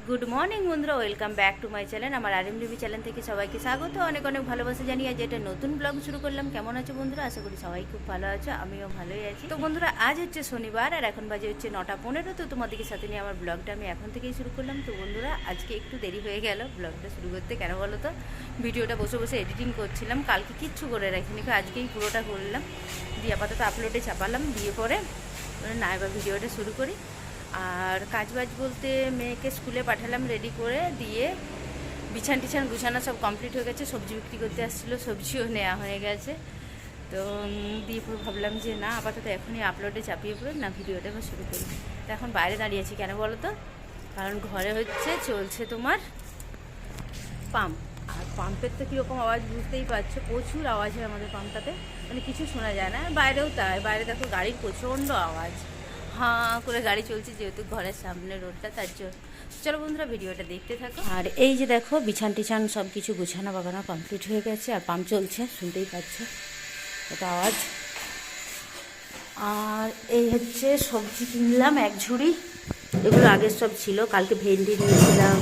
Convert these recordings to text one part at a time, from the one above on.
Good morning বন্ধুরা, welcome back to my channel. আমার আরএমডিবি channel থেকে সবাইকে স্বাগত, অনেক অনেক ভালোবাসা জানিয়ে আজ একটা নতুন ব্লগ শুরু করলাম। কেমন আছো বন্ধুরা? আশা করি সবাই খুব ভালো আছো, আমিও ভালোই আছি। তো বন্ধুরা, আজ হচ্ছে শনিবার আর এখন বাজে হচ্ছে 9:15। তো তোমাদেরকে সাথে নিয়ে আমার ব্লগটা আমি এখন থেকেই শুরু করলাম। তো বন্ধুরা, আজকে একটু দেরি হয়ে গেল ব্লগটা শুরু করতে। কেন বলো তো, ভিডিওটা বসে বসে এডিটিং করছিলাম, কালকে কিচ্ছু করে রাখিনি, আজকেই পুরোটা করলাম, দিয়ে আপাতত আপলোডে চাপালাম, দিয়ে পরে না এবার ভিডিওটা শুরু করি। আর কাজবাজ বলতে মেয়েকে স্কুলে পাঠালাম রেডি করে, দিয়ে বিছান টিছান গুছানো সব কমপ্লিট হয়ে গেছে। সবজি বিক্রি করতে আসছিলো, সবজিও নেওয়া হয়ে গেছে। তো দিয়ে পুরো ভাবলাম যে না আপাতত এখনই আপলোডে চাপিয়ে পড়ে না ভিডিওটা এবার শুরু করি। তো এখন বাইরে দাঁড়িয়েছি, কেন বলো তো, কারণ ঘরে হচ্ছে চলছে তোমার পাম্প। আর পাম্পের তো কীরকম আওয়াজ বুঝতেই পারছো, প্রচুর আওয়াজ হয় আমাদের পাম্পটাতে, মানে কিছু শোনা যায় না। বাইরেও তাই, বাইরে দেখো গাড়ির প্রচণ্ড আওয়াজ, হাঁ করে গাড়ি চলছে, যেহেতু ঘরের সামনে রোডটা, তার জন্য। চলো বন্ধুরা, ভিডিওটা দেখতে থাকো। আর এই যে দেখো বিছান টিছান সব কিছু গুছানো বাগানো কমপ্লিট হয়ে গেছে, আর পাম্প চলছে, শুনতেই পাচ্ছ এটা আওয়াজ। আর এই হচ্ছে সবজি কিনলাম এক ঝুড়ি, এগুলো আগের সব ছিল, কালকে ভেন্ডি নিয়েছিলাম,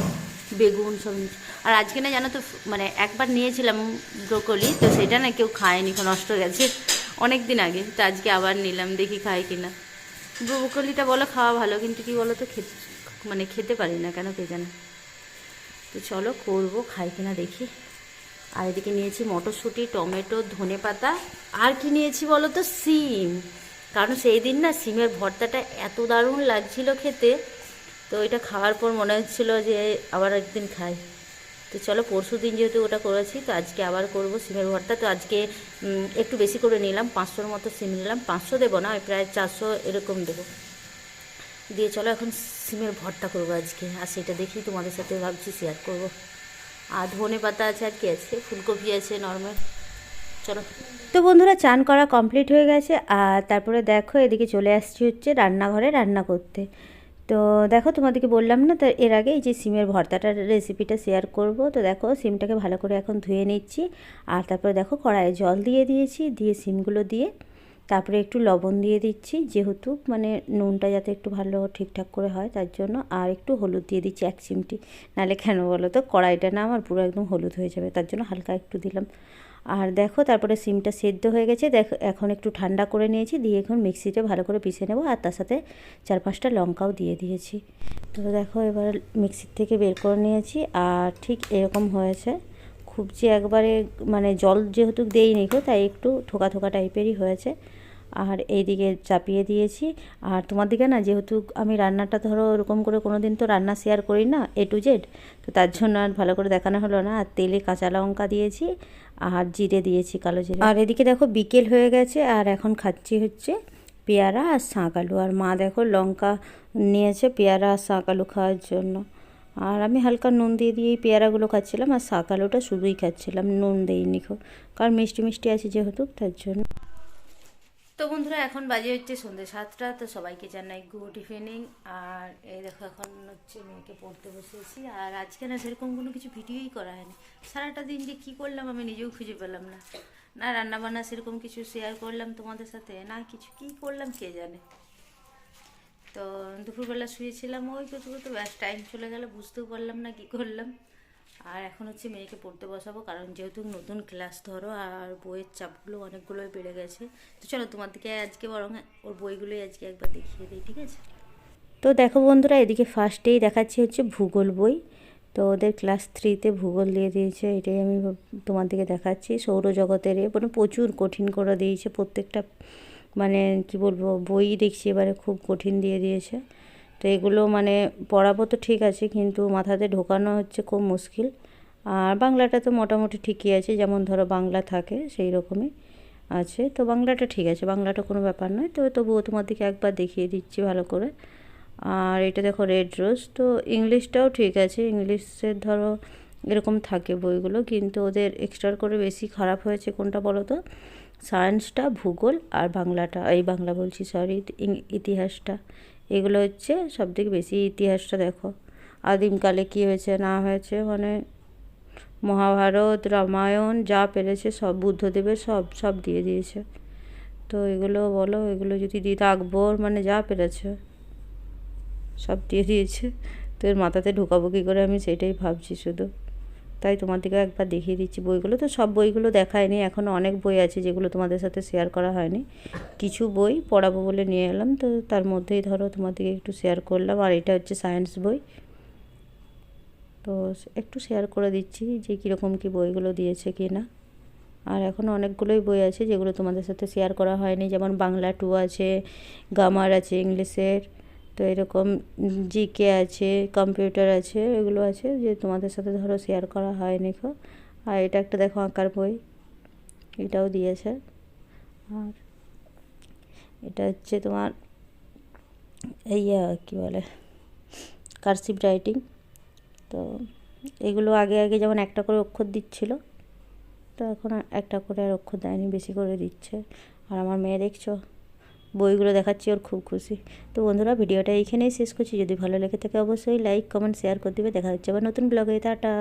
বেগুন সব। আর আজকে না জানো তো, মানে একবার নিয়েছিলাম ব্রোকলি, তো সেটা না কেউ খায়নি, নষ্ট হয়ে গেছে অনেক দিন আগে। তো আজকে আবার নিলাম, দেখি খায় কিনা। ব্রোকলিটা বলো খাওয়া ভালো, কিন্তু কি বলো তো খেতে পারি না কেন কে জানে। তো চলো করবো, খাই কিনা দেখি। আর এদিকে নিয়েছি মটরশুঁটি, টমেটো, ধনেপাতা, আর কি নিয়েছি বলো তো, সিম। কারণ সেই দিন না সিমের ভর্তাটা এত দারুণ লাগছিল খেতে, তো এটা খাওয়ার পর মনে হচ্ছিলো যে আবার একদিন খাই। তো চলো, পরশু দিন যেহেতু ওটা করেছি, তো আজকে আবার করব সিমের ভর্তা। তো আজকে একটু বেশি করে নিলাম, 500-র মতো সিম নিলাম। 500 দেবো না, প্রায় 400 এরকম দেবো। দিয়ে চলো এখন সিমের ভর্তা করবো আজকে, আর সেটা দেখি তোমাদের সাথে ভাবছি শেয়ার করব। আর ধনে পাতা আছে, আর কি আছে, ফুলকপি আছে নর্মাল। চলো। তো বন্ধুরা, চান করা কমপ্লিট হয়ে গেছে, আর তারপরে দেখো এদিকে চলে আসছি হচ্ছে রান্নাঘরে রান্না করতে। তো দেখো তোমাদেরকে বললাম না, তো এর আগে এই যে সিমের ভর্তাটার রেসিপিটা শেয়ার করব। তো দেখো সিমটাকে ভালো করে এখন ধুয়ে নিচ্ছি, আর তারপরে দেখো কড়াইয়ে জল দিয়ে দিয়েছি, দিয়ে সিমগুলো দিয়ে তারপরে একটু লবণ দিয়ে দিচ্ছি, যেহেতু মানে নুনটা যাতে একটু ভালো ঠিকঠাক করে হয় তার জন্য। আর একটু হলুদ দিয়ে দিচ্ছি 1 চিমটি, নাহলে কেন বলো তো, কড়াইটা না আমার পুরো একদম হলুদ হয়ে যাবে, তার জন্য হালকা একটু দিলাম। আর দেখো তারপরে সিমটা সেদ্ধ হয়ে গেছে, দেখো এখন একটু ঠান্ডা করে নিয়েছি, দিয়ে এখন মিক্সিতে ভালো করে পিষে নেবো। আর তার সাথে 4-5টা লঙ্কাও দিয়ে দিয়েছি। তো দেখো এবার মিক্সির থেকে বের করে নিয়েছি, আর ঠিক এরকম হয়েছে। খুব যে একবারে মানে জল যেহেতু দেইনি গো, তাই একটু থোকা থোকা টাইপেরই হয়েছে। আর এইদিকে চাপিয়ে দিয়েছি। আর তোমার দিকে না, যেহেতু আমি রান্নাটা ধরো ওরকম করে কোনো দিন তো রান্না শেয়ার করি না A to Z, তো তার জন্য আর ভালো করে দেখানো হলো না। আর তেলে কাঁচা লঙ্কা দিয়েছি, আর জিরে দিয়েছি, কালো জিরে। আর এদিকে দেখো বিকেল হয়ে গেছে, আর এখন খাচ্ছি হচ্ছে পেয়ারা আর শাঁক আলু। আর মা দেখো লঙ্কা নিয়েছে পেয়ারা আর শাঁক আলু খাওয়ার জন্য। আর আমি হালকা নুন দিয়ে এই পেয়ারাগুলো খাচ্ছিলাম, আর শাঁক আলুটা শুধুই খাচ্ছিলাম, নুন দিইনি, কারণ মিষ্টি মিষ্টি আছে যেহেতু, তার জন্য। তো বন্ধুরা, এখন বাজে হচ্ছে সন্ধ্যে 7টা। তো সবাইকে জানাই গুড ইভিনিং। আর এই দেখো এখন হচ্ছে মেয়েকে পড়তে বসেছি। আর আজকে না সেরকম কোনো কিছু ভিডিওই করা হয়নি, সারাটা দিন যে কী করলাম আমি নিজেও খুঁজে পেলাম না। না রান্নাবান্না সেরকম কিছু শেয়ার করলাম তোমাদের সাথে, না কিছু কী করলাম কে জানে। তো দুপুরবেলা শুয়েছিলাম, ওই করতে করতে ব্যাস টাইম চলে গেল, বুঝতেও পারলাম না কী করলাম। আর এখন হচ্ছে মেয়েকে পড়তে বসাবো, কারণ যেহেতু নতুন ক্লাস ধরো, আর বইয়ের চাপগুলো অনেকগুলোই বেড়ে গেছে। তো চলো তোমার দিকে আজকে বরং ওর বইগুলোই আজকে একবার দেখিয়ে দিই, ঠিক আছে? তো দেখো বন্ধুরা, এদিকে ফার্স্টেই দেখাচ্ছি হচ্ছে ভূগোল বই। তো ওদের ক্লাস 3-তে ভূগোল দিয়ে দিয়েছে, এটাই আমি তোমার দিকে দেখাচ্ছি। সৌরজগতের মানে প্রচুর কঠিন করে দিয়েছে প্রত্যেকটা, মানে কি বলবো, বই দেখছি এবারে খুব কঠিন দিয়ে দিয়েছে। তো এগুলো মানে পড়াবো তো ঠিক আছে, কিন্তু মাথাতে ঢোকানো হচ্ছে খুব মুশকিল। আর বাংলাটা তো মোটামুটি ঠিকই আছে, যেমন ধরো বাংলা থাকে সেই রকমই আছে। তো বাংলাটা ঠিক আছে, বাংলাটা কোনো ব্যাপার নয়। তো তবুও তোমার দিকে একবার দেখিয়ে দিচ্ছি ভালো করে। আর এটা দেখো রেড রোজ। তো ইংলিশটাও ঠিক আছে, ইংলিশের ধরো এরকম থাকে বইগুলো, কিন্তু ওদের এক্সট্রা করে বেশি খারাপ হয়েছে কোনটা বলো তো, সায়েন্সটা, ভূগোল আর বাংলাটা, এই বাংলা বলছি সরি, ইতিহাসটা। এগুলো হচ্ছে সবথেকে বেশি। ইতিহাসটা দেখো আদিমকালে কী হয়েছে না হয়েছে, মানে মহাভারত, রামায়ণ যা পেরেছে সব, বুদ্ধদেবের সব সব দিয়ে দিয়েছে। তো এগুলো বলো, এগুলো যদি দিত আকবর, মানে যা পেরেছে সব দিয়ে দিয়েছে। তো এর মাথাতে ঢোকাবো কী করে আমি সেটাই ভাবছি শুধু। তাই তোমাদেরকে একবার দেখিয়ে দিচ্ছি বইগুলো। তো সব বইগুলো দেখায়নি, এখনও অনেক বই আছে যেগুলো তোমাদের সাথে শেয়ার করা হয়নি। কিছু বই পড়াবো বলে নিয়ে এলাম, তো তার মধ্যেই ধরো তোমাদেরকে একটু শেয়ার করলাম। আর এটা হচ্ছে সায়েন্স বই, তো একটু শেয়ার করে দিচ্ছি যে কীরকম কী বইগুলো দিয়েছে কি না। আর এখনও অনেকগুলোই বই আছে যেগুলো তোমাদের সাথে শেয়ার করা হয়নি, যেমন বাংলা 2 আছে, গ্রামার আছে ইংলিশের, তো এরকম জিকে আছে, কম্পিউটার আছে, এগুলো আছে যে তোমাদের সাথে ধরো শেয়ার করা হয়নি কো। আর এটা একটা দেখো আঁকার বই, এটাও দিয়েছে। আর এটা হচ্ছে তোমার এই কী বলে কার্সিভ রাইটিং। তো এগুলো আগে আগে যেমন একটা করে অক্ষর দিচ্ছিল, তো এখন একটা করে আর অক্ষর দেয়নি, বেশি করে দিচ্ছে। আর আমার মেয়ে দেখছো বইগুলো দেখাচ্ছি, ওর খুব খুশি। তো বন্ধুরা ভিডিওটা এইখানেই শেষ করছি। যদি ভালো লেগে থাকে অবশ্যই লাইক কমেন্ট শেয়ার করে দিবে। দেখা হচ্ছে আবার নতুন ব্লগে। টাটা।